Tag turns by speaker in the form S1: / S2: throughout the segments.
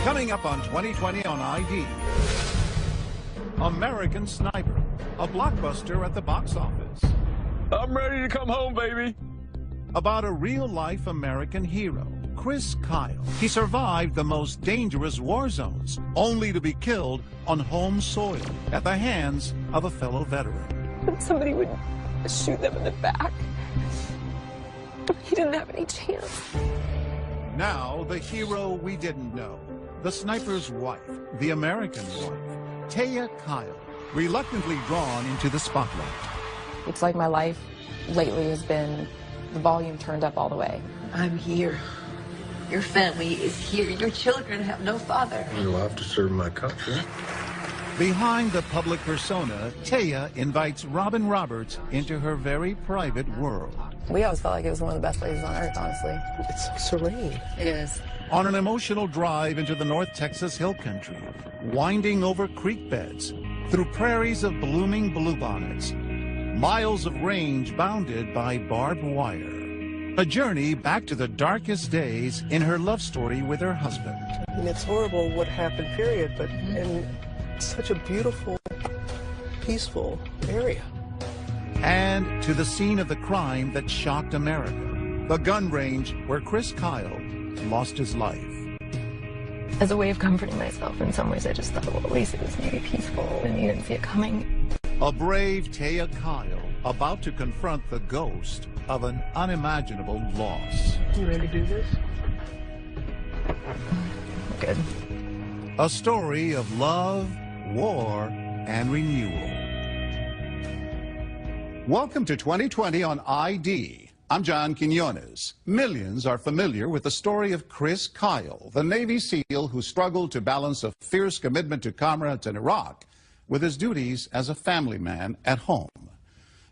S1: Coming up on 2020 on ID, American Sniper, a blockbuster at the box office.
S2: I'm ready to come home, baby.
S1: About a real-life American hero, Chris Kyle. He survived the most dangerous war zones, only to be killed on home soil at the hands of a fellow veteran.
S3: Somebody would shoot them in the back. He didn't have any chance.
S1: Now, the hero we didn't know. The sniper's wife, the American wife, Taya Kyle, reluctantly drawn into the spotlight.
S3: It's like my life lately has been the volume turned up all the way.
S4: I'm here. Your family is here. Your children have no father.
S5: I love to serve my country.
S1: Behind the public persona, Taya invites Robin Roberts into her very private world.
S3: We always felt like it was one of the best places on earth, honestly.
S6: It's serene.
S3: It is.
S1: On an emotional drive into the North Texas hill country, winding over creek beds, through prairies of blooming bluebonnets, miles of range bounded by barbed wire. A journey back to the darkest days in her love story with her husband.
S6: And it's horrible what happened, period, but in such a beautiful, peaceful area.
S1: And to the scene of the crime that shocked America, the gun range where Chris Kyle lost his life.
S3: As a way of comforting myself, in some ways, I just thought, well, at least it was maybe peaceful, and you didn't see it coming.
S1: A brave Taya Kyle about to confront the ghost of an unimaginable loss.
S6: You ready to do this?
S3: Good.
S1: A story of love, war, and renewal. Welcome to 2020 on ID. I'm John Quinones. Millions are familiar with the story of Chris Kyle, the Navy SEAL who struggled to balance a fierce commitment to comrades in Iraq with his duties as a family man at home.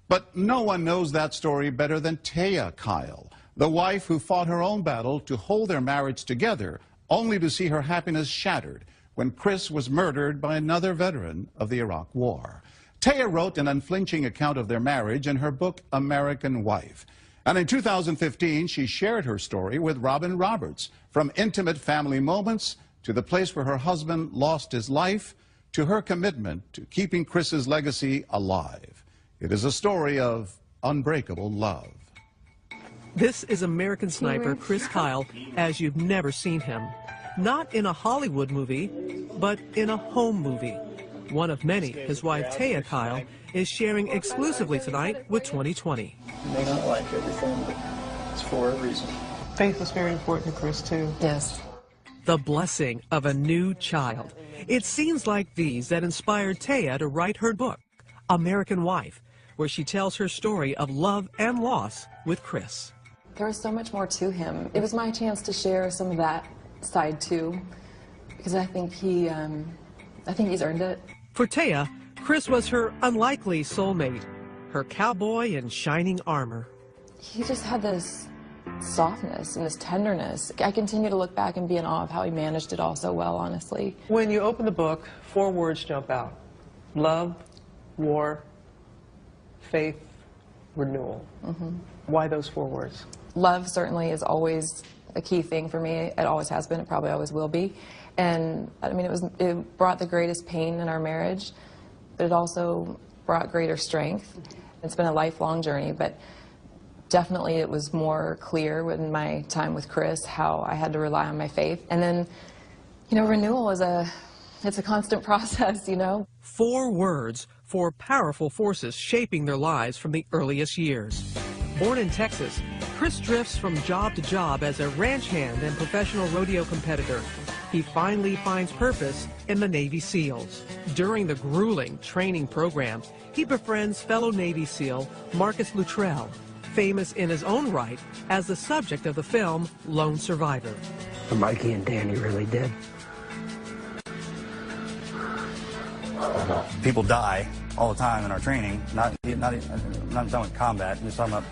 S1: But no one knows that story better than Taya Kyle, the wife who fought her own battle to hold their marriage together, only to see her happiness shattered when Chris was murdered by another veteran of the Iraq War. Taya wrote an unflinching account of their marriage in her book, American Wife. And in 2015, she shared her story with Robin Roberts, from intimate family moments to the place where her husband lost his life, to her commitment to keeping Chris's legacy alive. It is a story of unbreakable love.
S6: This is American Sniper Chris Kyle as you've never seen him. Not in a Hollywood movie, but in a home movie. One of many his wife Taya Kyle is sharing exclusively tonight with 2020.
S7: You may not like everything, but it's for a reason.
S6: Faith was very important to Chris, too.
S3: Yes.
S6: The blessing of a new child. It's scenes like these that inspired Taya to write her book, American Wife, where she tells her story of love and loss with Chris.
S3: There was so much more to him. It was my chance to share some of that side, too, because I think he's earned it.
S6: For Taya, Chris was her unlikely soulmate, her cowboy in shining armor.
S3: He just had this softness and this tenderness. I continue to look back and be in awe of how he managed it all so well, honestly.
S6: When you open the book, 4 words jump out: love, war, faith, renewal. Why those 4 words?
S3: Love certainly is always a key thing for me. It always has been. It probably always will be. And I mean, it brought the greatest pain in our marriage, but it also brought greater strength. It's been a lifelong journey, but definitely it was more clear in my time with Chris how I had to rely on my faith. And then, you know, renewal is it's a constant process, you know.
S6: 4 words, 4 powerful forces shaping their lives from the earliest years. Born in Texas, Chris drifts from job to job as a ranch hand and professional rodeo competitor. He finally finds purpose in the Navy SEALs. During the grueling training program, he befriends fellow Navy SEAL Marcus Luttrell, famous in his own right as the subject of the film Lone Survivor.
S8: Mikey and Danny really did.
S9: People die all the time in our training, not talking about combat, I'm just talking about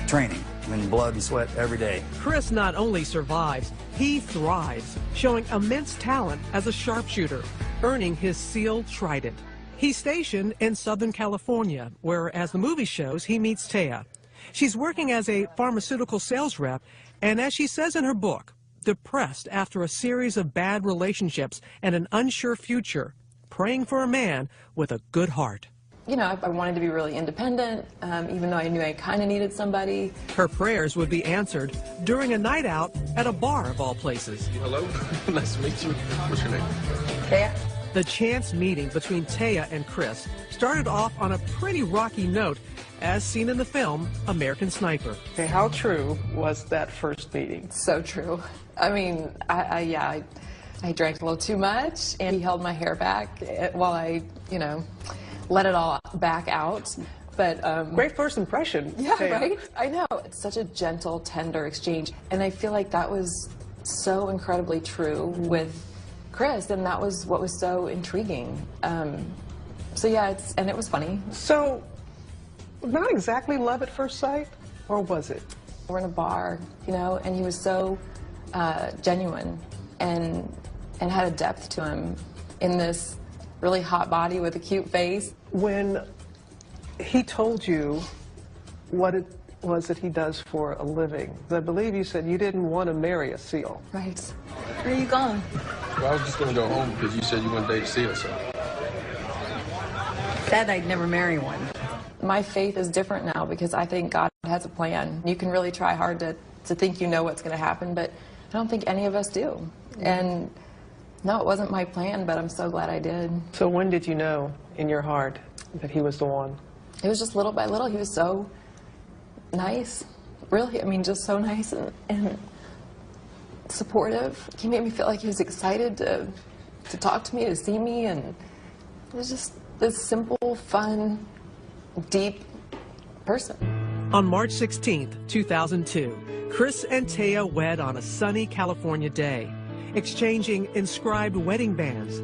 S9: training. I mean, blood and sweat every day.
S6: Chris not only survives, he thrives, showing immense talent as a sharpshooter, earning his SEAL Trident. He's stationed in Southern California, where, as the movie shows, he meets Taya. She's working as a pharmaceutical sales rep, and as she says in her book, depressed after a series of bad relationships and an unsure future, praying for a man with a good heart.
S3: You know, I wanted to be really independent, even though I knew I kind of needed somebody.
S6: Her prayers would be answered during a night out at a bar of all places.
S2: Hello. Nice to meet you. What's your name?
S3: Thea?
S6: The chance meeting between Taya and Chris started off on a pretty rocky note, as seen in the film American Sniper.
S10: Okay, how true was that first meeting?
S3: So true. I mean, I drank a little too much, and he held my hair back while I, you know, let it all back out. But
S10: great first impression.
S3: Yeah,
S10: Taya.
S3: right? I know. It's such a gentle, tender exchange. And I feel like that was so incredibly true with Chris, and that was what was so intriguing. So yeah, and it was funny.
S10: So, not exactly love at first sight, or was it?
S3: We're in a bar, you know, and he was so genuine and had a depth to him in this really hot body with a cute face.
S10: When he told you what it was that he does for a living, I believe you said you didn't want to marry a SEAL.
S3: Right.
S4: Where are you going?
S2: Well, I was just going to go home because you said you wouldn't date a SEAL, so.
S4: Said I'd never marry one.
S3: My faith is different now because I think God has a plan. You can really try hard to think you know what's going to happen, but I don't think any of us do. And no, it wasn't my plan, but I'm so glad I did.
S10: So when did you know in your heart that he was the one?
S3: It was just little by little. He was so nice, really. I mean, just so nice and supportive. He made me feel like he was excited to talk to me, to see me, and it was just this simple, fun, deep person.
S6: On March 16th, 2002, Chris and Taya wed on a sunny California day, exchanging inscribed wedding bands.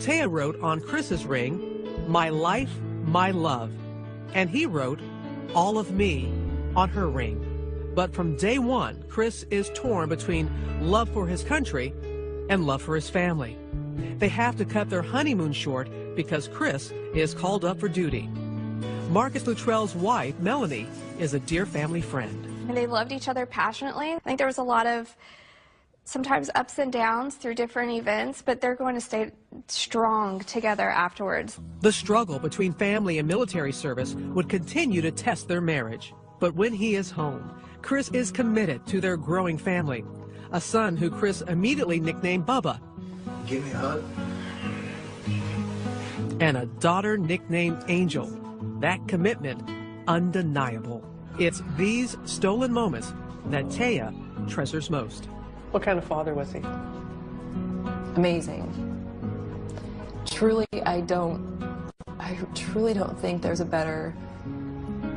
S6: Taya wrote on Chris's ring, "My life, my love," and he wrote, "All of me," on her ring. But from day one, Chris is torn between love for his country and love for his family. They have to cut their honeymoon short because Chris is called up for duty. Marcus Luttrell's wife, Melanie, is a dear family friend.
S11: And they loved each other passionately. I think there was a lot of sometimes ups and downs through different events, but they're going to stay strong together afterwards.
S6: The struggle between family and military service would continue to test their marriage. But when he is home, Chris is committed to their growing family. A son who Chris immediately nicknamed Bubba.
S5: Give me a hug.
S6: And a daughter nicknamed Angel. That commitment, undeniable. It's these stolen moments that Taya treasures most.
S10: What kind of father was he?
S3: Amazing. Truly, I truly don't think there's a better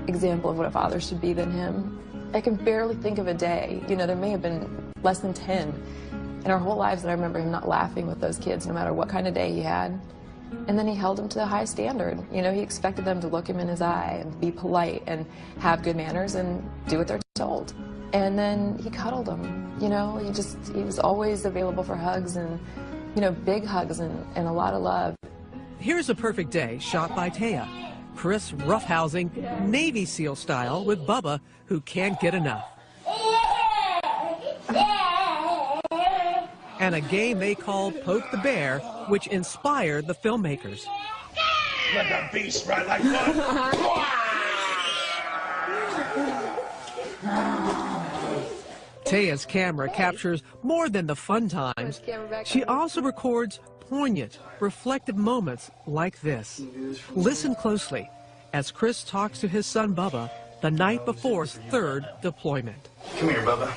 S3: example of what a father should be than him. I can barely think of a day, you know, there may have been less than 10 in our whole lives that I remember him not laughing with those kids, no matter what kind of day he had. And then he held them to the high standard. You know, he expected them to look him in his eye and be polite and have good manners and do what they're told. And then he cuddled them, you know, he was always available for hugs and, you know, big hugs and a lot of love.
S6: Here's a perfect day shot by Taya. Chris roughhousing Navy SEAL style with Bubba, who can't get enough. And a game they called Poke the Bear, which inspired the filmmakers.
S5: Let that beast ride like one.
S6: Taya's camera captures more than the fun times. She also records poignant, reflective moments like this. Listen closely as Chris talks to his son Bubba the night before his third deployment.
S5: Come here, Bubba.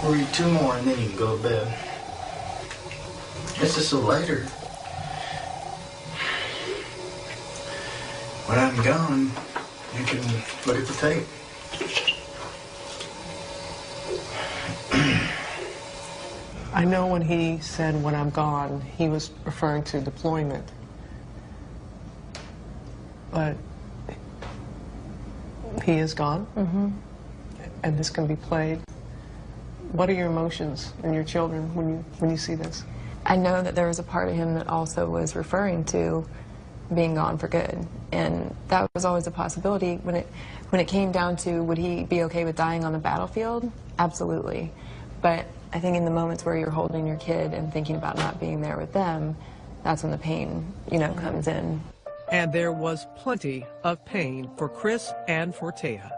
S5: We'll eat 2 more and then you can go to bed. It's just so later. When I'm gone, you can look at the tape.
S10: I know when he said, "when I'm gone," he was referring to deployment. But he is gone, and this can be played. What are your emotions and your children when you see this?
S3: I know that there was a part of him that also was referring to being gone for good. And that was always a possibility. When it came down to would he be okay with dying on the battlefield, absolutely. But I think in the moments where you're holding your kid and thinking about not being there with them, that's when the pain, you know, comes in.
S6: And there was plenty of pain for Chris and for Taya.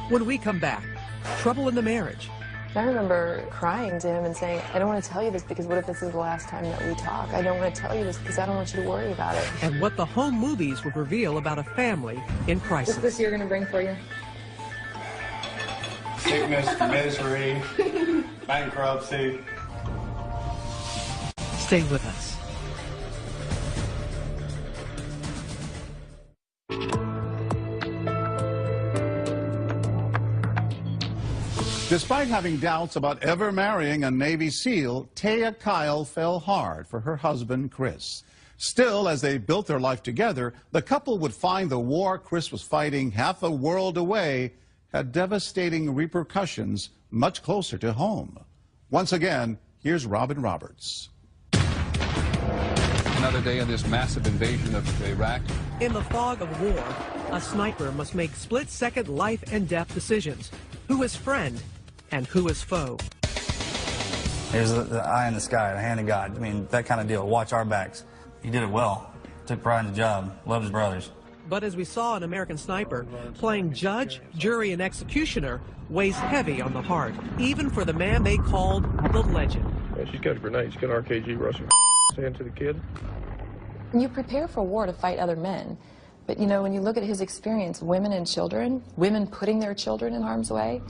S6: When we come back, trouble in the marriage.
S3: I remember crying to him and saying, I don't want to tell you this because what if this is the last time that we talk? I don't want to tell you this because I don't want you to worry about it.
S6: And what the home movies would reveal about a family in crisis.
S3: What's this year going to bring for you?
S12: Sickness, misery, bankruptcy.
S6: Stay with us.
S1: Despite having doubts about ever marrying a Navy SEAL, Taya Kyle fell hard for her husband, Chris. Still, as they built their life together, the couple would find the war Chris was fighting half a world away had devastating repercussions much closer to home. Once again, here's Robin Roberts.
S13: Another day of this massive invasion of Iraq.
S6: In the fog of war, a sniper must make split-second life and death decisions. Who is friend and who is foe?
S9: There's the eye in the sky, the hand of God. I mean, that kind of deal. Watch our backs. He did it well. Took pride in the job. Loved his brothers.
S6: But as we saw in American Sniper, playing judge, jury, and executioner weighs heavy on the heart, even for the man they called the legend.
S2: Yeah, she's got a grenade. She's got an RKG rushing hand to the kid.
S3: You prepare for war to fight other men. But, you know, when you look at his experience, women and children, women putting their children in harm's way,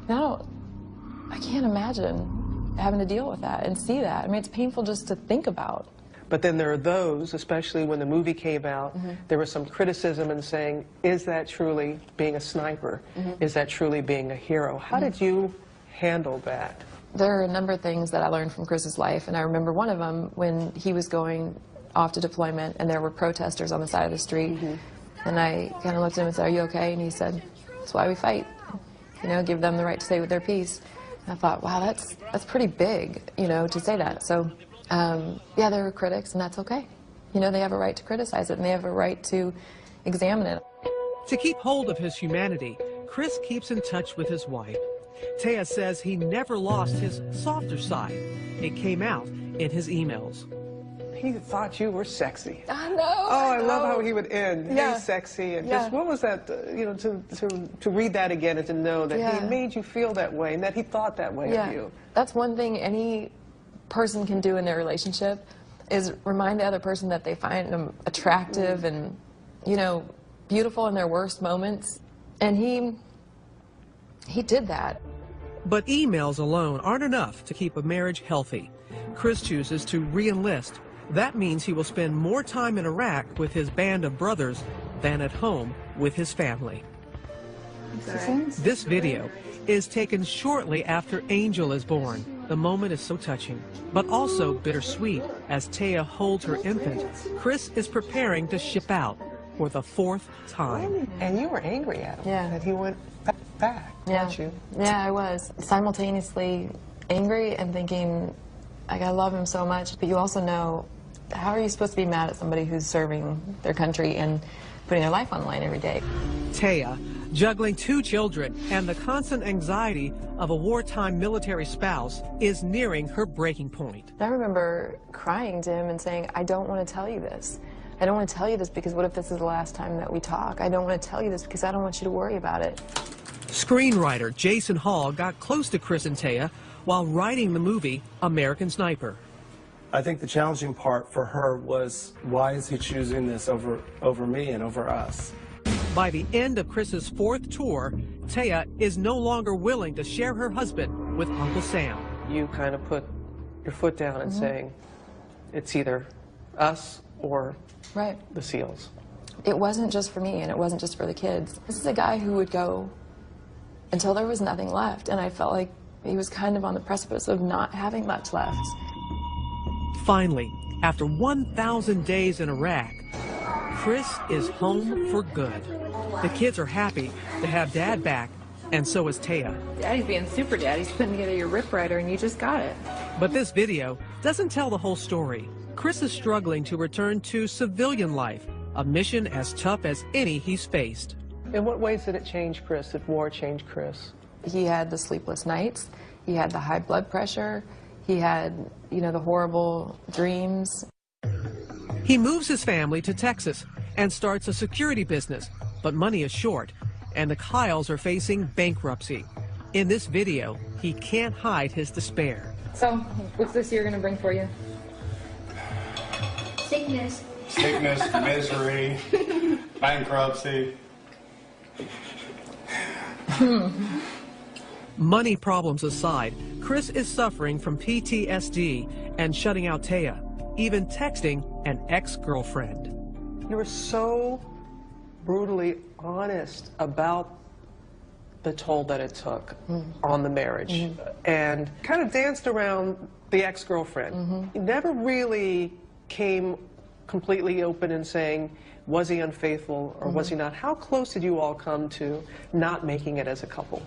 S3: I can't imagine having to deal with that and see that. I mean, it's painful just to think about.
S10: But then there are those, especially when the movie came out, there was some criticism in saying, is that truly being a sniper? Is that truly being a hero? How did you handle that?
S3: There are a number of things that I learned from Chris's life, and I remember one of them when he was going off to deployment and there were protesters on the side of the street. And I kind of looked at him and said, are you okay? And he said, that's why we fight. You know, give them the right to say with their piece. And I thought, wow, that's pretty big, you know, to say that. So, yeah, there were critics, and that's okay. You know, they have a right to criticize it, and they have a right to examine it.
S6: To keep hold of his humanity, Chris keeps in touch with his wife. Taya says he never lost his softer side. It came out in his emails.
S10: He thought you were sexy.
S3: I know.
S10: Oh, I love how he would end.
S3: Yeah.
S10: Hey, sexy. And just, what was that, you know, to read that again and to know that he made you feel that way and that he thought that way of you.
S3: That's one thing any person can do in their relationship is remind the other person that they find them attractive and, you know, beautiful in their worst moments. And he did that.
S6: But emails alone aren't enough to keep a marriage healthy. Chris chooses to re-enlist. That means he will spend more time in Iraq with his band of brothers than at home with his family. This video is taken shortly after Angel is born. The moment is so touching, but also bittersweet. As Taya holds her infant, Chris is preparing to ship out for the 4th time.
S10: And you were angry at him that he went back, weren't you?
S3: Yeah, I was. Simultaneously angry and thinking, like, I love him so much, but you also know, how are you supposed to be mad at somebody who's serving their country and putting their life on the line every day?
S6: Taya, juggling 2 children and the constant anxiety of a wartime military spouse, is nearing her breaking point.
S3: I remember crying to him and saying, I don't want to tell you this. I don't want to tell you this because what if this is the last time that we talk? I don't want to tell you this because I don't want you to worry about it.
S6: Screenwriter Jason Hall got close to Chris and Taya while writing the movie American Sniper.
S14: I think the challenging part for her was, why is he choosing this over me and over us?
S6: By the end of Chris's 4th tour, Taya is no longer willing to share her husband with Uncle Sam.
S10: You kind of put your foot down and saying, it's either us or the SEALs.
S3: It wasn't just for me, and it wasn't just for the kids. This is a guy who would go until there was nothing left, and I felt like he was kind of on the precipice of not having much left.
S6: Finally, after 1,000 days in Iraq, Chris is home for good. The kids are happy to have Dad back, and so is Taya.
S15: Daddy's being super dad. He's putting together your rip rider, and you just got it.
S6: But this video doesn't tell the whole story. Chris is struggling to return to civilian life, a mission as tough as any he's faced.
S10: In what ways did it change Chris? Did war change Chris?
S3: He had the sleepless nights. He had the high blood pressure. He had, the horrible dreams.
S6: He moves his family to Texas and starts a security business, but money is short, and the Kyles are facing bankruptcy. In this video, he can't hide his despair.
S3: So, what's this year going to bring for you?
S4: Sickness.
S12: Sickness, misery, bankruptcy.
S6: Money problems aside, Chris is suffering from PTSD and shutting out Taya, even texting an ex-girlfriend.
S10: You were so brutally honest about the toll that it took on the marriage and kind of danced around the ex-girlfriend. You never really came completely open and saying, was he unfaithful or was he not? How close did you all come to not making it as a couple?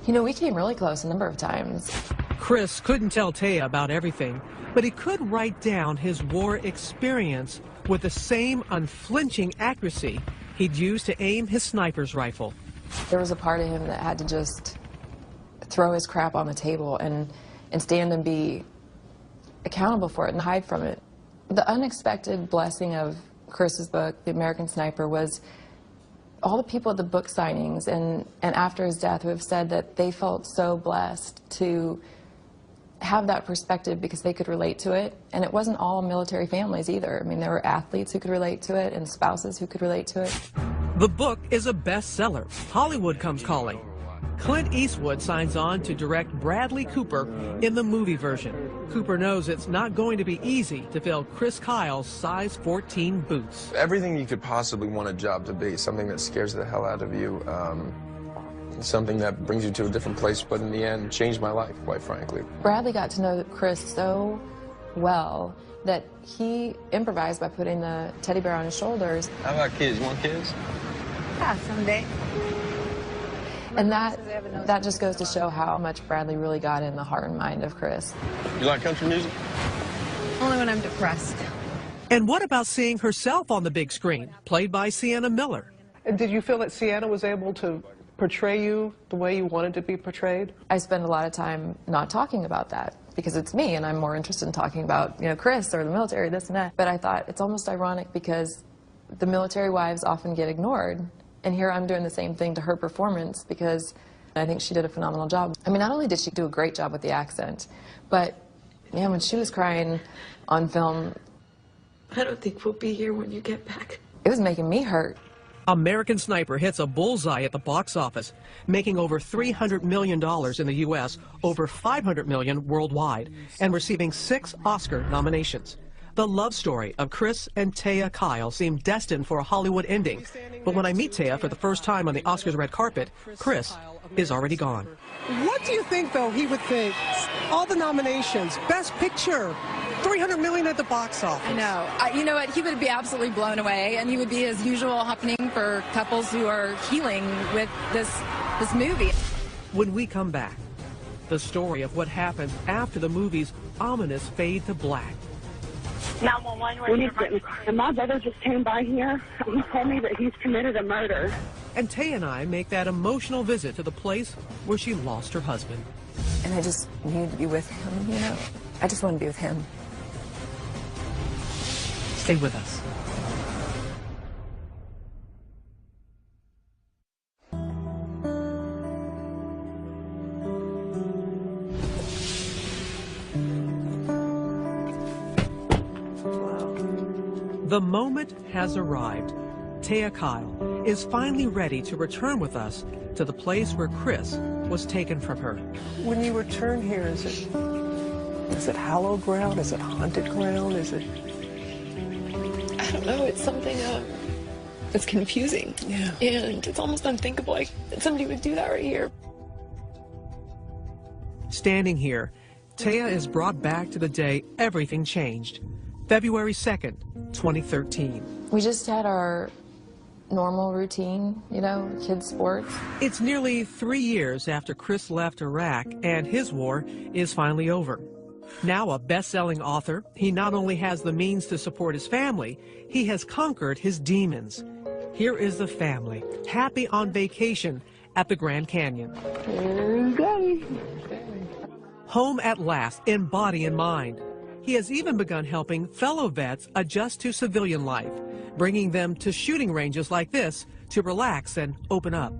S3: We came really close a number of times.
S6: Chris couldn't tell Taya about everything, but he could write down his war experience with the same unflinching accuracy he'd used to aim his sniper's rifle.
S3: There was a part of him that had to just throw his crap on the table and stand and be accountable for it and hide from it. The unexpected blessing of Chris's book, The American Sniper, was all the people at the book signings and after his death who have said that they felt so blessed to have that perspective because they could relate to it. And it wasn't all military families either. I mean, there were athletes who could relate to it and spouses who could relate to it.
S6: The book is a bestseller. Hollywood comes calling. Clint Eastwood signs on to direct Bradley Cooper in the movie version. Cooper knows it's not going to be easy to fill Chris Kyle's size 14 boots.
S2: Everything you could possibly want a job to be, something that scares the hell out of you, something that brings you to a different place, but in the end, changed my life, quite frankly.
S3: Bradley got to know Chris so well that he improvised by putting the teddy bear on his shoulders.
S2: How about kids? You want kids?
S4: Yeah, someday.
S3: And that just goes to show how much Bradley really got in the heart and mind of Chris.
S2: You like country music?
S4: Only when I'm depressed.
S6: And what about seeing herself on the big screen, played by Sienna Miller?
S10: And did you feel that Sienna was able to portray you the way you wanted to be portrayed?
S3: I spend a lot of time not talking about that because it's me and I'm more interested in talking about, Chris or the military, this and that. But I thought it's almost ironic because the military wives often get ignored. And here I'm doing the same thing to her performance because I think she did a phenomenal job. I mean, not only did she do a great job with the accent, but man, when she was crying on film,
S4: I don't think we'll be here when you get back.
S3: It was making me hurt.
S6: American Sniper hits a bullseye at the box office, making over $300 million in the U.S., over $500 million worldwide, and receiving 6 Oscar nominations. The love story of Chris and Taya Kyle seemed destined for a Hollywood ending. But when I meet Taya for the first time on the Oscars red carpet, Chris is already gone.
S10: What do you think, though, he would think? All the nominations, Best Picture, $300 million at the box office.
S15: I know. You know what? He would be absolutely blown away, and he would be as usual happening for couples who are healing with this movie.
S6: When we come back, the story of what happened after the movie's ominous fade to black.
S16: 911, and my brother just came by here. He told me that he's committed a murder.
S6: And Tay and I make that emotional visit to the place where she lost her husband.
S3: And I just needed to be with him, I just wanted to be with him.
S6: Stay with us. The moment has arrived. Taya Kyle is finally ready to return with us to the place where Chris was taken from her.
S10: When you return here, is it hallowed ground? Is it haunted ground? Is it?
S17: I don't know. It's something that's confusing.
S10: Yeah.
S17: And it's almost unthinkable. Like somebody would do that right here.
S6: Standing here, Taya is brought back to the day everything changed. February 2nd, 2013.
S3: We just had our normal routine, kids' sports.
S6: It's nearly 3 years after Chris left Iraq, and his war is finally over. Now a best-selling author, he not only has the means to support his family, he has conquered his demons. Here is the family, happy on vacation at the Grand Canyon. Home at last, in body and mind. He has even begun helping fellow vets adjust to civilian life, bringing them to shooting ranges like this to relax and open up.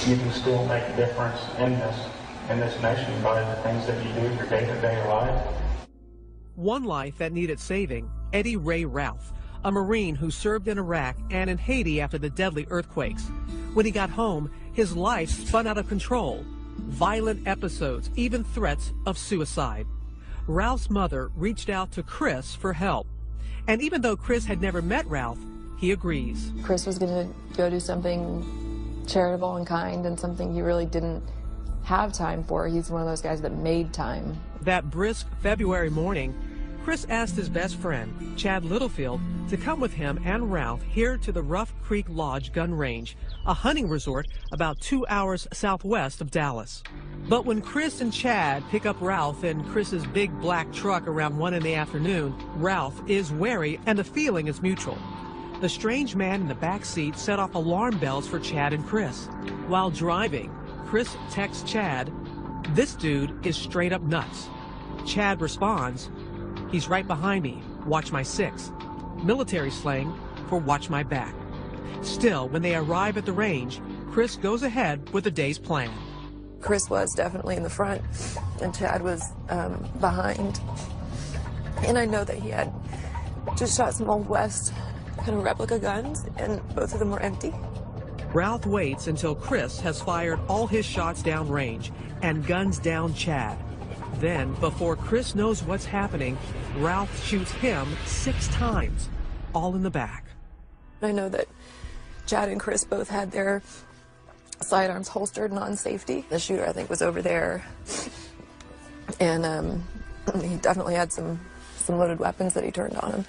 S7: You can still make a difference in this nation by the things that you do in your day-to-day life.
S6: One life that needed saving, Eddie Ray Ralph, a Marine who served in Iraq and in Haiti after the deadly earthquakes. When he got home, his life spun out of control. Violent episodes, even threats of suicide. Ralph's mother reached out to Chris for help. And even though Chris had never met Ralph, he agrees.
S3: Chris was going to go do something charitable and kind and something he really didn't have time for. He's one of those guys that made time.
S6: That brisk February morning, Chris asked his best friend, Chad Littlefield, to come with him and Ralph here to the Rough Creek Lodge gun range, a hunting resort about 2 hours southwest of Dallas. But when Chris and Chad pick up Ralph in Chris's big black truck around 1 in the afternoon, Ralph is wary and the feeling is mutual. The strange man in the back seat set off alarm bells for Chad and Chris. While driving, Chris texts Chad, "This dude is straight up nuts." Chad responds, "He's right behind me, watch my 6. Military slang for watch my back. Still, when they arrive at the range, Chris goes ahead with the day's plan.
S3: Chris was definitely in the front, and Chad was behind. And I know that he had just shot some Old West kind of replica guns, and both of them were empty.
S6: Ralph waits until Chris has fired all his shots downrange and guns down Chad. Then, before Chris knows what's happening, Ralph shoots him 6 times, all in the back.
S3: I know that Chad and Chris both had their sidearms holstered and on safety. The shooter, I think, was over there, and he definitely had some loaded weapons that he turned on him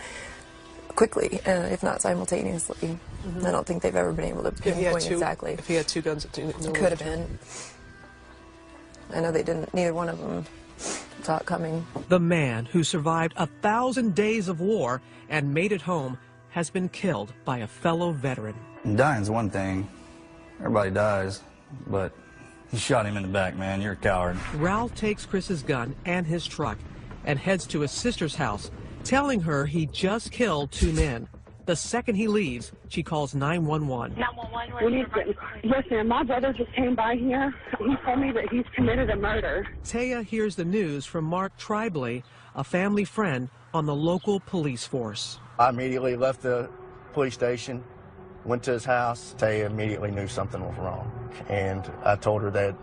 S3: quickly, if not simultaneously. Mm-hmm. I don't think they've ever been able to pinpoint exactly.
S10: If he had 2 guns,
S3: it could have been. I know they didn't. Neither one of them saw it coming.
S6: The man who survived 1,000 days of war and made it home has been killed by a fellow veteran.
S9: Dying's one thing. Everybody dies, but you shot him in the back, man. You're a coward.
S6: Ralph takes Chris's gun and his truck and heads to his sister's house, telling her he just killed 2 men. The second he leaves, she calls 911.
S16: 911, yes, ma'am. My brother just came by here. He told me that he's committed a murder.
S6: Taya hears the news from Mark Tribley, a family friend on the local police force.
S18: I immediately left the police station, went to his house. Taya immediately knew something was wrong, and I told her that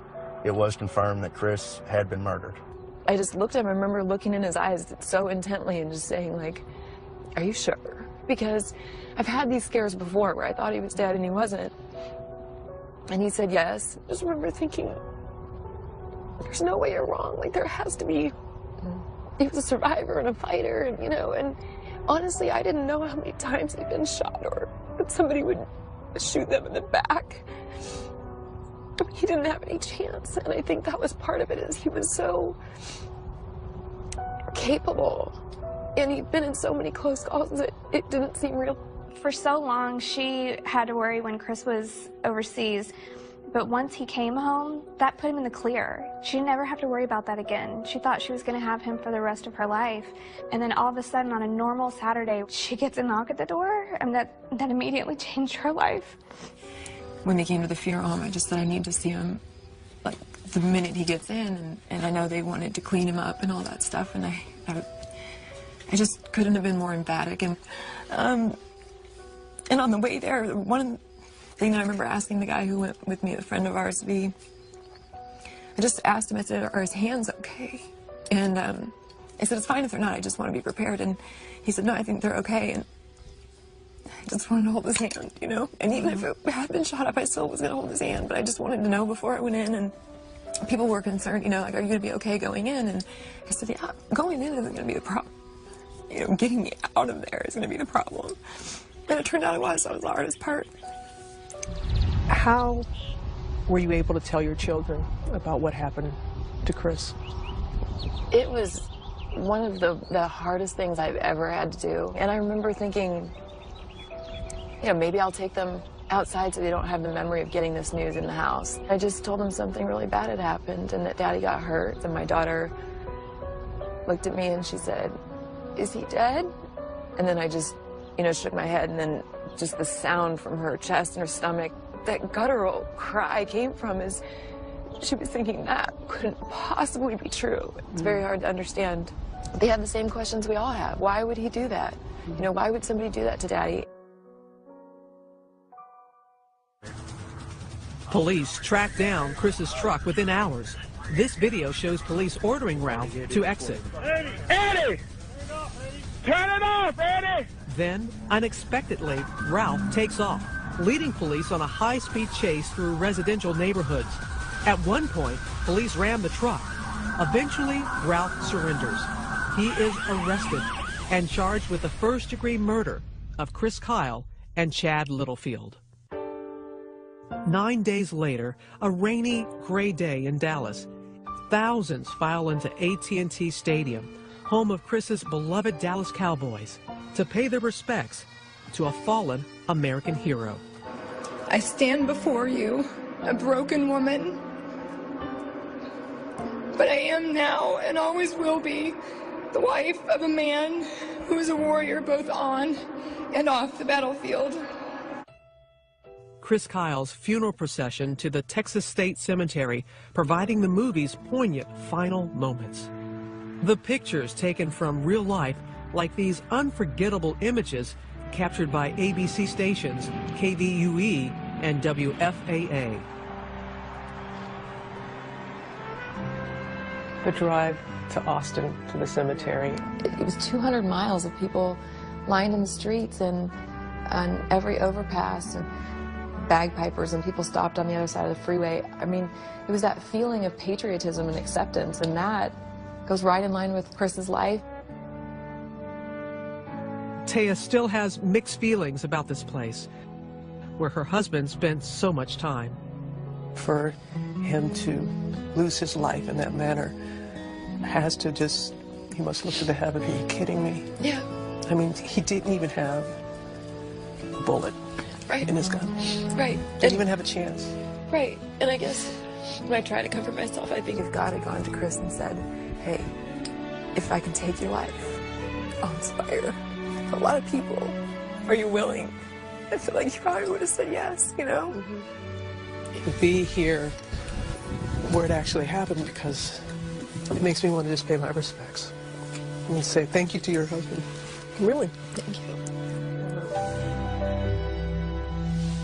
S18: it was confirmed that Chris had been murdered.
S3: I just looked at him. I remember looking in his eyes so intently and just saying, like, "Are you sure?" Because I've had these scares before where I thought he was dead and he wasn't. And he said yes. I just remember thinking, there's no way you're wrong. Like, there has to be. He was a survivor and a fighter, and, you know, and honestly, I didn't know how many times he'd been shot or that somebody would shoot them in the back. He didn't have any chance, and I think that was part of it, is he was so capable. And he'd been in so many close calls that it didn't seem real.
S11: For so long, she had to worry when Chris was overseas. But once he came home, that put him in the clear. She never have to worry about that again. She thought she was going to have him for the rest of her life. And then all of a sudden, on a normal Saturday, she gets a knock at the door, and that immediately changed her life.
S3: When they came to the funeral home, I just said I need to see him, like, the minute he gets in. And I know they wanted to clean him up and all that stuff, and I just couldn't have been more emphatic. And on the way there, one thing that I remember asking the guy who went with me, a friend of ours, I just asked him, I said, "Are his hands okay?" And I said, "It's fine if they're not, I just want to be prepared." And he said, "No, I think they're okay." And I just wanted to hold his hand, you know? And even if it had been shot up, I still was going to hold his hand, but I just wanted to know before I went in. And people were concerned, you know, like, "Are you going to be okay going in?" And I said, "Yeah, going in isn't going to be the problem. You know, getting me out of there is going to be the problem." And it turned out it was. That was the hardest part.
S10: How were you able to tell your children about what happened to Chris?
S3: It was one of the hardest things I've ever had to do. And I remember thinking, you know, maybe I'll take them outside so they don't have the memory of getting this news in the house. I just told them something really bad had happened and that Daddy got hurt. And my daughter looked at me and she said, "Is he dead?" And then I just, you know, shook my head, and then just the sound from her chest and her stomach, that guttural cry came from, is she was thinking that couldn't possibly be true. It's very hard to understand. They have the same questions we all have. Why would he do that? You know, why would somebody do that to Daddy?
S6: Police tracked down Chris's truck within hours. This video shows police ordering Ralph to exit.
S19: Eddie! Turn it off, Eddie!
S6: Then, unexpectedly, Ralph takes off, leading police on a high-speed chase through residential neighborhoods. At one point, police ram the truck. Eventually, Ralph surrenders. He is arrested and charged with the first-degree murder of Chris Kyle and Chad Littlefield. 9 days later, a rainy, gray day in Dallas. Thousands file into AT&T Stadium, home of Chris's beloved Dallas Cowboys, to pay their respects to a fallen American hero.
S20: I stand before you, a broken woman, but I am now and always will be the wife of a man who is a warrior both on and off the battlefield.
S6: Chris Kyle's funeral procession to the Texas State Cemetery, providing the movie's poignant final moments. The pictures taken from real life, like these unforgettable images captured by ABC stations KVUE and WFAA.
S10: The drive to Austin, to the cemetery.
S3: It was 200 miles of people lined in the streets and on every overpass, and bagpipers, and people stopped on the other side of the freeway. I mean, it was that feeling of patriotism and acceptance, and that goes right in line with Chris's life.
S6: Taya still has mixed feelings about this place, where her husband spent so much time.
S10: For him to lose his life in that manner has to just, he must look to the heaven. Are you kidding me?
S20: Yeah.
S10: I mean, he didn't even have a bullet in his gun.
S20: Right.
S10: Didn't even have a chance.
S20: Right. And I guess when I try to comfort myself, I think
S3: if God had gone to Chris and said, "Hey, if I can take your life, I'll inspire a lot of people. Are you willing?" I feel like he probably would have said yes, you know?
S10: To be here where it actually happened, because it makes me want to just pay my respects and say thank you to your husband. Really.
S3: Thank you.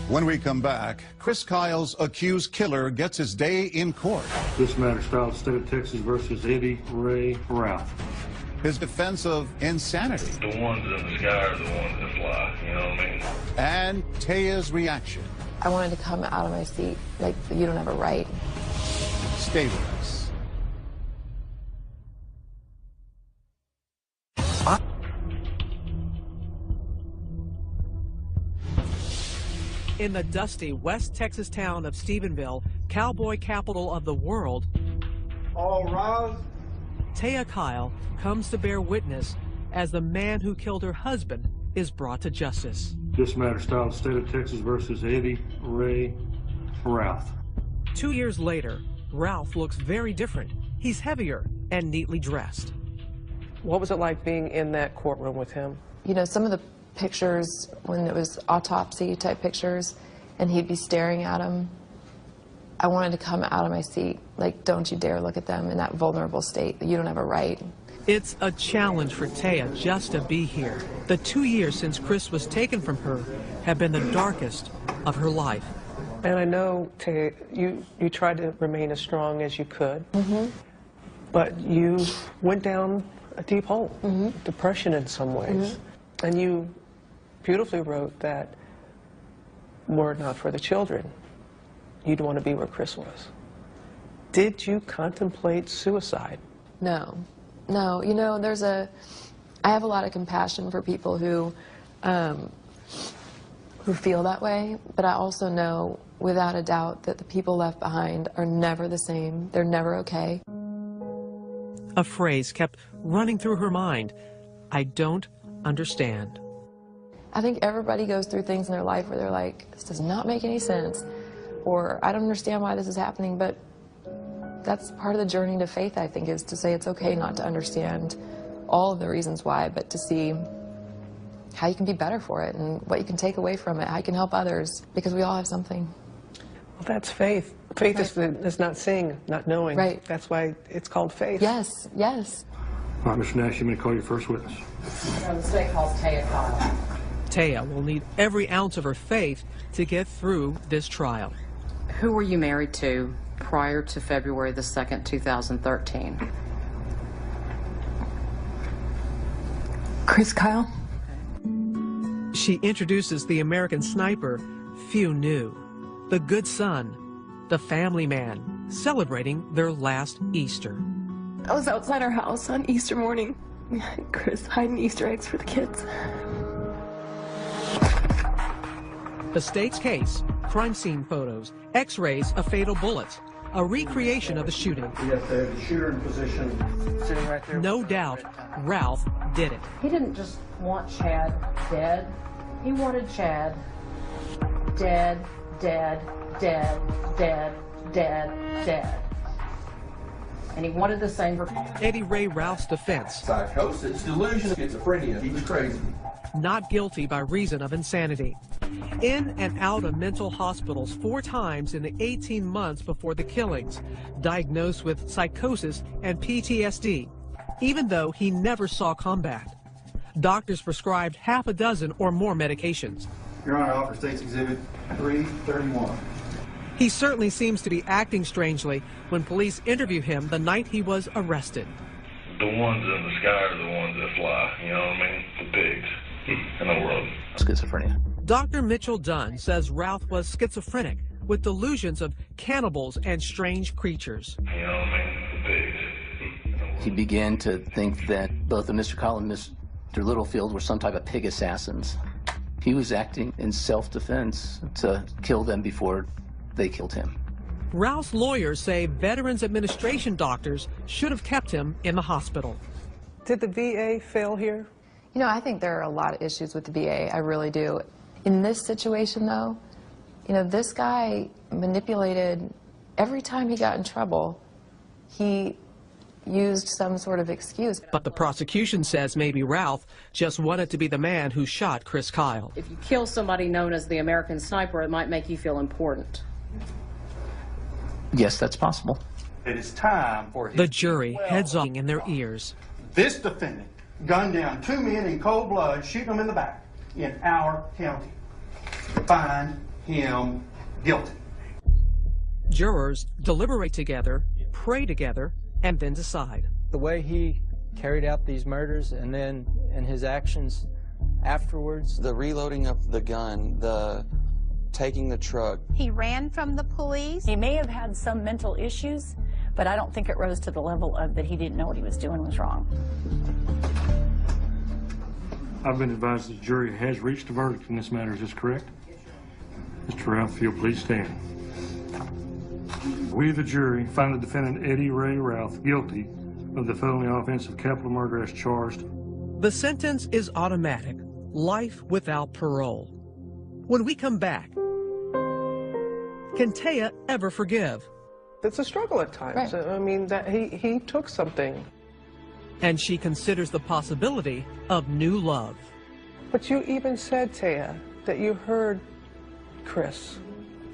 S1: When we come back, Chris Kyle's accused killer gets his day in court.
S21: This matter styled State of Texas versus Eddie Ray Ralph.
S1: His defense of insanity.
S22: The ones in the sky are the ones that fly, you know what I mean?
S1: And Taya's reaction.
S3: I wanted to come out of my seat like, you don't have a right.
S1: Stay with us.
S6: In the dusty West Texas town of Stephenville, cowboy capital of the world,
S21: all rise.
S6: Taya Kyle comes to bear witness as the man who killed her husband is brought to justice.
S21: This matter styled State of Texas versus Eddie Ray Ralph.
S6: 2 years later, Ralph looks very different. He's heavier and neatly dressed.
S10: What was it like being in that courtroom with him?
S3: You know, some of the pictures, when it was autopsy type pictures, and he'd be staring at them, I wanted to come out of my seat, like, don't you dare look at them in that vulnerable state. You don't have a right.
S6: It's a challenge for Taya just to be here. The 2 years since Chris was taken from her have been the darkest of her life.
S10: And I know, Taya, you tried to remain as strong as you could, but you went down a deep hole, depression in some ways. And you beautifully wrote that, were it not for the children, you'd want to be where Chris was. Did you contemplate suicide?
S3: No. No. You know, I have a lot of compassion for people who feel that way, but I also know without a doubt that the people left behind are never the same. They're never okay.
S6: A phrase kept running through her mind. I don't understand.
S3: I think everybody goes through things in their life where they're like, this does not make any sense, or I don't understand why this is happening, but that's part of the journey to faith, I think, is to say it's okay not to understand all of the reasons why, but to see how you can be better for it and what you can take away from it, how you can help others, because we all have something.
S10: Well, that's faith. Faith is not seeing, not knowing.
S3: Right.
S10: That's why it's called faith.
S3: Yes, yes.
S21: All right, Mr. Nash, you may call your first witness.
S5: The state calls Taya Kyle.
S6: Taya will need every ounce of her faith to get through this trial.
S5: Who were you married to prior to February the 2nd, 2013?
S8: Chris Kyle.
S6: She introduces the American sniper few knew. The good son, the family man, celebrating their last Easter.
S17: I was outside our house on Easter morning. Chris hiding Easter eggs for the kids.
S6: The state's case, crime scene photos, x-rays of fatal bullets, a recreation of the shooting.
S14: We have the shooter in position sitting right there.
S6: No doubt, Ralph did it.
S5: He didn't just want Chad dead. He wanted Chad dead, dead, dead, dead, dead, dead. And he wanted the same for
S6: Eddie Ray Ralph's defense.
S2: Psychosis, delusion, schizophrenia. He was crazy.
S6: Not guilty by reason of insanity. In and out of mental hospitals 4 times in the 18 months before the killings. Diagnosed with psychosis and PTSD, even though he never saw combat. Doctors prescribed half a dozen or more medications.
S12: Your Honor, I offer State's Exhibit 331.
S6: He certainly seems to be acting strangely when police interview him the night he was arrested.
S22: The ones in the sky are the ones that fly, you know what I mean? The pigs in the world.
S23: Schizophrenia.
S6: Dr. Mitchell Dunn says Ralph was schizophrenic with delusions of cannibals and strange creatures.
S22: You know what I mean? The pigs.
S23: He began to think that both Mr. Kyle and Mr. Littlefield were some type of pig assassins. He was acting in self-defense to kill them before they killed him.
S6: Ralph's lawyers say Veterans Administration doctors should have kept him in the hospital.
S10: Did the VA fail here?
S3: You know, I think there are a lot of issues with the VA. I really do. In this situation, though, you know, this guy manipulated every time he got in trouble. He used some sort of excuse.
S6: But the prosecution says maybe Ralph just wanted to be the man who shot Chris Kyle.
S5: If you kill somebody known as the American Sniper, it might make you feel important.
S23: Yes, that's possible.
S12: It is time for
S6: The jury heads on in their ears.
S12: this defendant gunned down 2 men in cold blood, shooting them in the back in our county. Find him guilty.
S6: Jurors deliberate together, pray together, and then decide.
S24: The way he carried out these murders and then in his actions afterwards.
S25: The reloading of the gun, the taking the truck.
S26: He ran from the police. He may have had some mental issues, but I don't think it rose to the level of that he didn't know what he was doing was wrong.
S21: I've been advised the jury has reached a verdict in this matter. Is this correct? Mr. Ralph, if you'll please stand. We, the jury, find the defendant Eddie Ray Ralph guilty of the felony offense of capital murder as charged.
S6: The sentence is automatic, life without parole. When we come back, can Taya ever forgive?
S10: It's a struggle at times. Right. I mean, that he took something.
S6: And she considers the possibility of new love.
S10: But you even said, Taya, that you heard Chris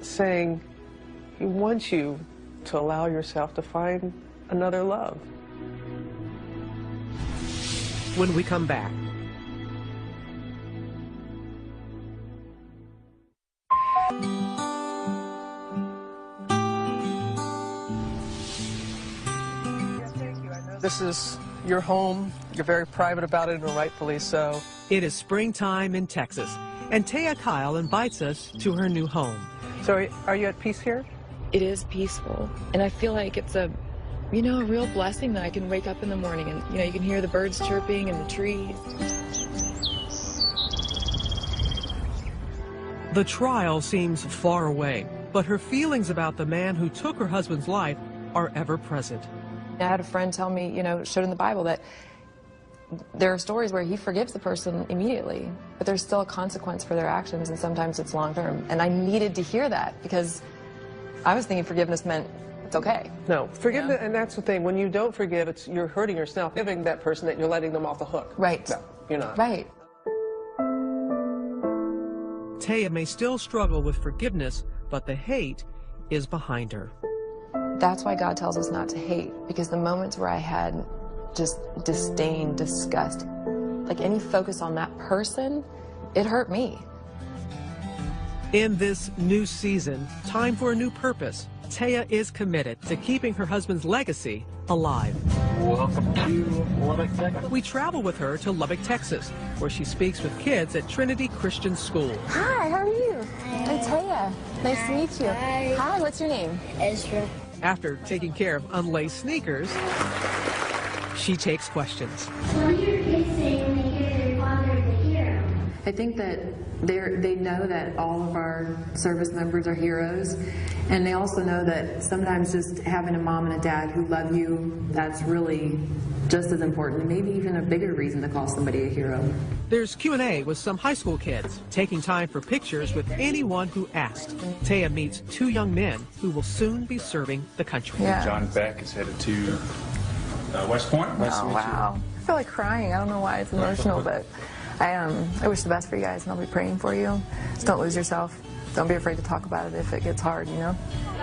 S10: saying he wants you to allow yourself to find another love.
S6: When we come back.
S10: This is your home. You're very private about it, and rightfully so.
S6: It is springtime in Texas, and Taya Kyle invites us to her new home.
S10: So are you at peace here?
S3: It is peaceful, and I feel like it's a real blessing that I can wake up in the morning and, you can hear the birds chirping and the trees.
S6: The trial seems far away, but her feelings about the man who took her husband's life are ever present.
S3: I had a friend tell me, you know, showed in the Bible that there are stories where he forgives the person immediately, but there's still a consequence for their actions, and sometimes it's long term. And I needed to hear that because I was thinking forgiveness meant it's okay.
S10: No, forgiveness, and that's the thing. When you don't forgive, you're hurting yourself. Giving that person that you're letting them off the hook.
S3: Right.
S10: No, you're not.
S3: Right.
S6: Taya may still struggle with forgiveness, but the hate is behind her.
S3: That's why God tells us not to hate, because the moments where I had just disdain, disgust, like any focus on that person, it hurt me.
S6: In this new season, time for a new purpose. Taya is committed to keeping her husband's legacy alive.
S19: Welcome to Lubbock, Texas.
S6: We travel with her to Lubbock, Texas, where she speaks with kids at Trinity Christian School.
S3: Hi, how are you? I'm Taya. Nice to meet you. Hi, what's your name?
S4: Ezra.
S6: After taking care of unlaced sneakers, she takes questions.
S4: What do your kids say when they hear their father is a hero?
S8: I think that they know that all of our service members are heroes, and they also know that sometimes just having a mom and a dad who love you, that's really just as important, maybe even a bigger reason to call somebody a hero.
S6: There's Q&A with some high school kids, taking time for pictures with anyone who asked. Taya meets two young men who will soon be serving the country.
S3: Yeah.
S7: John Beck is headed to West Point. Nice to meet you.
S3: Wow. I feel like crying. I don't know why it's emotional, but I wish the best for you guys, and I'll be praying for you. Just don't lose yourself. Don't be afraid to talk about it if it gets hard, you know?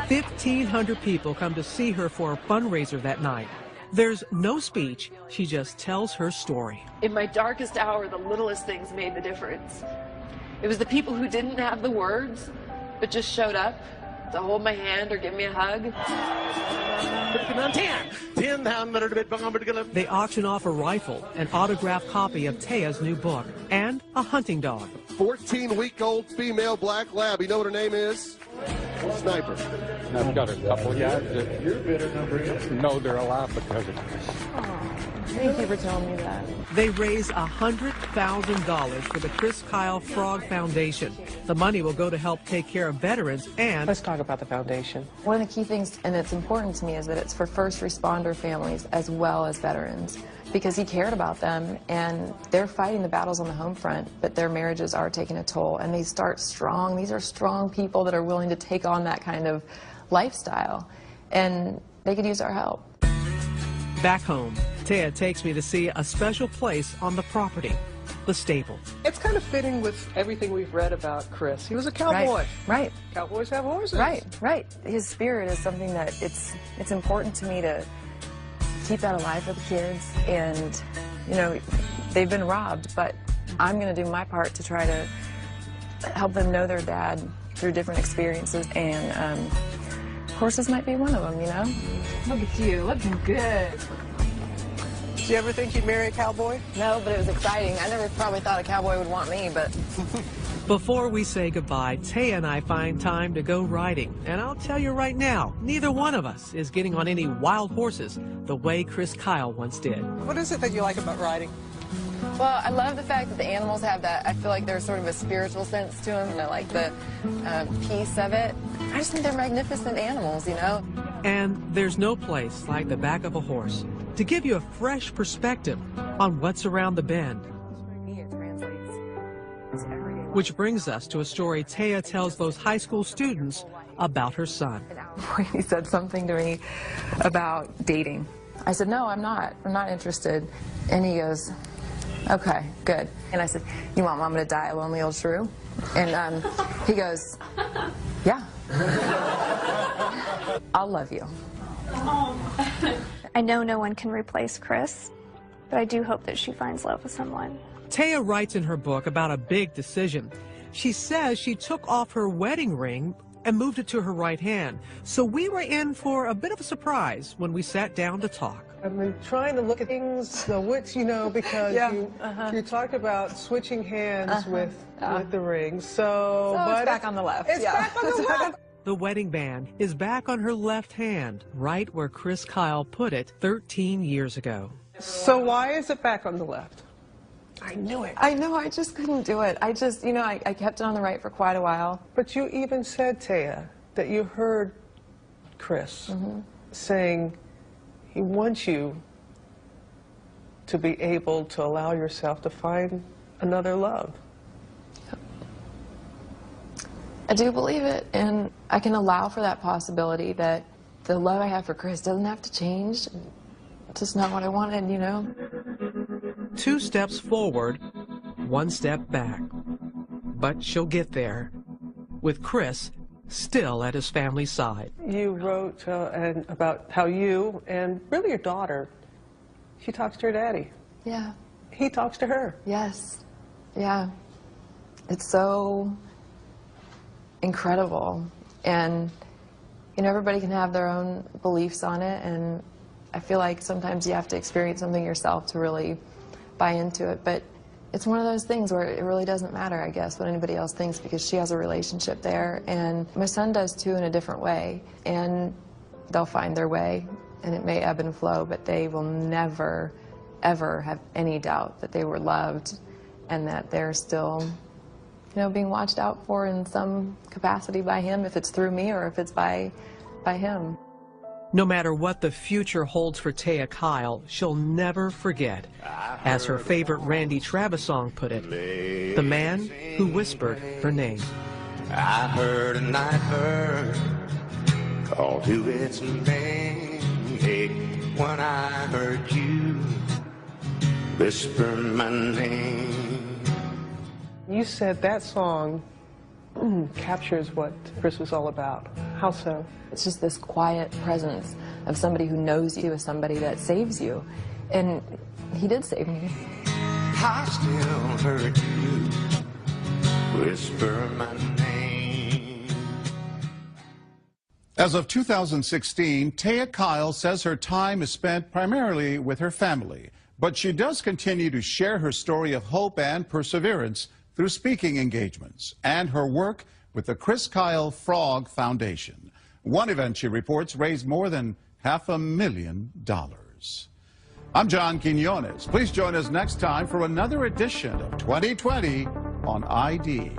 S6: 1,500 people come to see her for a fundraiser that night. There's no speech. She just tells her story.
S17: In my darkest hour, the littlest things made the difference. It was the people who didn't have the words, but just showed up to hold my hand or give me a hug.
S6: They auction off a rifle, an autographed copy of Taya's new book, and a hunting dog.
S9: 14-week-old female black lab. You know what her name is? Sniper.
S13: I've got a couple guys that know they're alive because of this.
S3: Thank you for telling me that.
S6: They raise $100,000 for the Chris Kyle Frog Foundation. The money will go to help take care of veterans and...
S10: Let's talk about the foundation.
S3: One of the key things, and it's important to me, is that it's for first responder families as well as veterans, because he cared about them, and they're fighting the battles on the home front, but their marriages are taking a toll, and they start strong. These are strong people that are willing to take on that kind of lifestyle, and they could use our help.
S6: Back home, Taya takes me to see a special place on the property, the stable.
S10: It's kind of fitting with everything we've read about Chris. He was a cowboy.
S3: Right.
S10: Cowboys have horses.
S3: Right. His spirit is something that it's important to me to keep that alive for the kids. And, you know, they've been robbed, but I'm going to do my part to try to help them know their dad through different experiences. And horses might be one of them, you know?
S17: Look at you, looking good.
S10: Did you ever think you'd marry a cowboy?
S3: No, but it was exciting. I never probably thought a cowboy would want me, but...
S6: Before we say goodbye, Taya and I find time to go riding. And I'll tell you right now, neither one of us is getting on any wild horses the way Chris Kyle once did.
S10: What is it that you like about riding?
S3: Well, I love the fact that the animals have that. I feel like there's sort of a spiritual sense to them, and I like the peace of it. I just think they're magnificent animals, you know?
S6: And there's no place like the back of a horse to give you a fresh perspective on what's around the bend. Which brings us to a story Taya tells those high school students about her son.
S3: He said something to me about dating. I said, no, I'm not interested. And he goes, okay, good. And I said, you want Mama to die a lonely old shrew? And he goes, yeah. I'll love you.
S11: I know no one can replace Chris, but I do hope that she finds love with someone.
S6: Taya writes in her book about a big decision. She says she took off her wedding ring and moved it to her right hand. So we were in for a bit of a surprise when we sat down to talk.
S10: I've been trying to look at things, which, you know, because you talked about switching hands with the ring. So
S3: it's back on the left.
S10: It's back on the left.
S6: The wedding band is back on her left hand, right where Chris Kyle put it 13 years ago.
S10: So why is it back on the left? I knew it.
S3: I know, I just couldn't do it. I just, you know, I kept it on the right for quite a while.
S10: But you even said, Taya, that you heard Chris saying He wants you to be able to allow yourself to find another love.
S3: I do believe it, and I can allow for that possibility that the love I have for Chris doesn't have to change. It's just not what I wanted, you know?
S6: 2 steps forward, 1 step back. But she'll get there, with Chris still at his family's side.
S10: You wrote about how you and really your daughter, she talks to her daddy.
S3: Yeah.
S10: He talks to her.
S3: Yes. Yeah. It's so incredible. And, you know, everybody can have their own beliefs on it, and I feel like sometimes you have to experience something yourself to really buy into it. But it's one of those things where it really doesn't matter, I guess, what anybody else thinks, because she has a relationship there, and my son does too, in a different way. And they'll find their way, and it may ebb and flow, but they will never, ever have any doubt that they were loved and that they're still, you know, being watched out for in some capacity by him, if it's through me or if it's by him.
S6: No matter what the future holds for Taya Kyle, she'll never forget, as her favorite Randy Travis song put it, the man who whispered her name.
S1: I heard a night bird call to its name. Hey, when I heard you whisper my name.
S10: You said that song captures what Chris was all about. How so?
S3: It's just this quiet presence of somebody who knows you as somebody that saves you. And he did save me.
S1: I still heard you whisper my name.
S14: As of 2016, Taya Kyle says her time is spent primarily with her family, but she does continue to share her story of hope and perseverance through speaking engagements and her work with the Chris Kyle Frog Foundation. One event, she reports, raised more than $500,000. I'm John Quinones. Please join us next time for another edition of 2020 on ID.